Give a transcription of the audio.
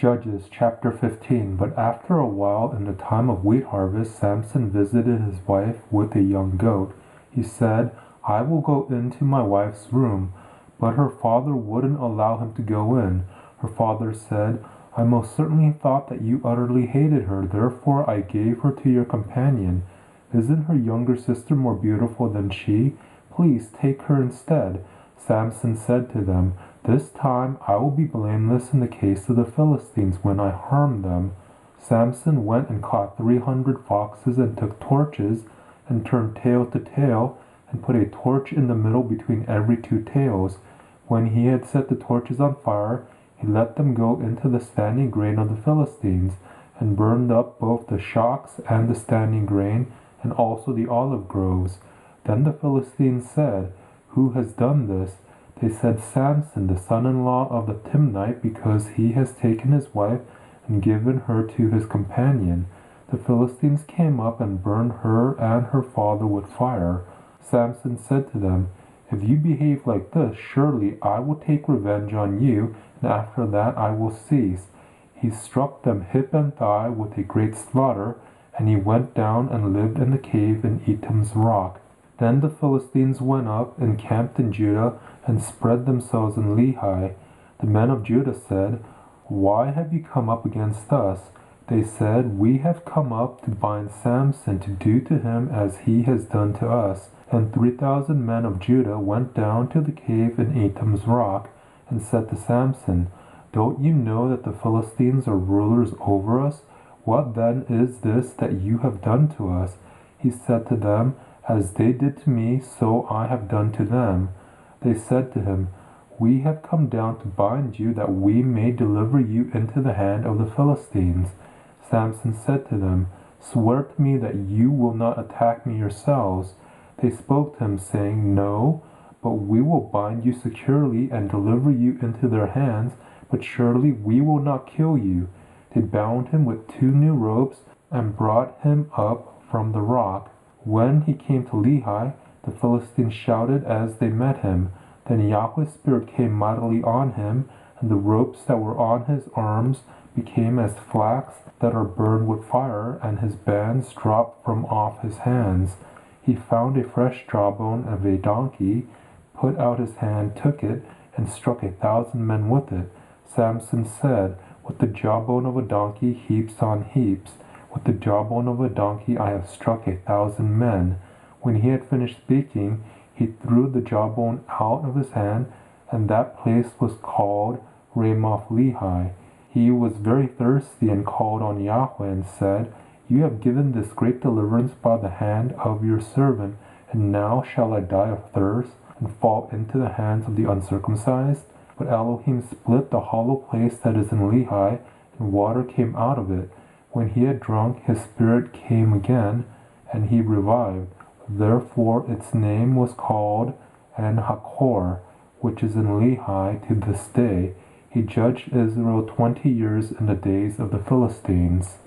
Judges chapter 15. But after a while, in the time of wheat harvest, Samson visited his wife with a young goat. He said, "I will go into my wife's room." But her father wouldn't allow him to go in. Her father said, "I most certainly thought that you utterly hated her, therefore I gave her to your companion. Isn't her younger sister more beautiful than she? Please take her instead." Samson said to them, "This time I will be blameless in the case of the Philistines when I harm them." Samson went and caught 300 foxes and took torches and turned tail to tail and put a torch in the middle between every two tails. When he had set the torches on fire, he let them go into the standing grain of the Philistines and burned up both the shocks and the standing grain and also the olive groves. Then the Philistines said, "Who has done this?" They said, "Samson, the son-in-law of the Timnite, because he has taken his wife and given her to his companion." The Philistines came up and burned her and her father with fire. Samson said to them, "If you behave like this, surely I will take revenge on you, and after that I will cease." He struck them hip and thigh with a great slaughter, and he went down and lived in the cave in Etam's rock. Then the Philistines went up, encamped in Judah, and spread themselves in Lehi. The men of Judah said, "Why have you come up against us?" They said, "We have come up to bind Samson, to do to him as he has done to us." And 3,000 men of Judah went down to the cave in Etam's rock and said to Samson, "Don't you know that the Philistines are rulers over us? What then is this that you have done to us?" He said to them, "As they did to me, so I have done to them." They said to him, "We have come down to bind you, that we may deliver you into the hand of the Philistines." Samson said to them, "Swear to me that you will not attack me yourselves." They spoke to him, saying, "No, but we will bind you securely and deliver you into their hands, but surely we will not kill you." They bound him with 2 new ropes and brought him up from the rock. When he came to Lehi, the Philistines shouted as they met him. Then Yahweh's Spirit came mightily on him, and the ropes that were on his arms became as flax that are burned with fire, and his bands dropped from off his hands. He found a fresh jawbone of a donkey, put out his hand, took it, and struck 1,000 men with it. Samson said, "With the jawbone of a donkey, heaps on heaps. With the jawbone of a donkey I have struck 1,000 men." When he had finished speaking, he threw the jawbone out of his hand, and that place was called Ramoth Lehi. He was very thirsty and called on Yahweh and said, "You have given this great deliverance by the hand of your servant, and now shall I die of thirst and fall into the hands of the uncircumcised?" But Elohim split the hollow place that is in Lehi, and water came out of it. When he had drunk, his spirit came again, and he revived. Therefore its name was called En-Hakkor, which is in Lehi to this day. He judged Israel 20 years in the days of the Philistines.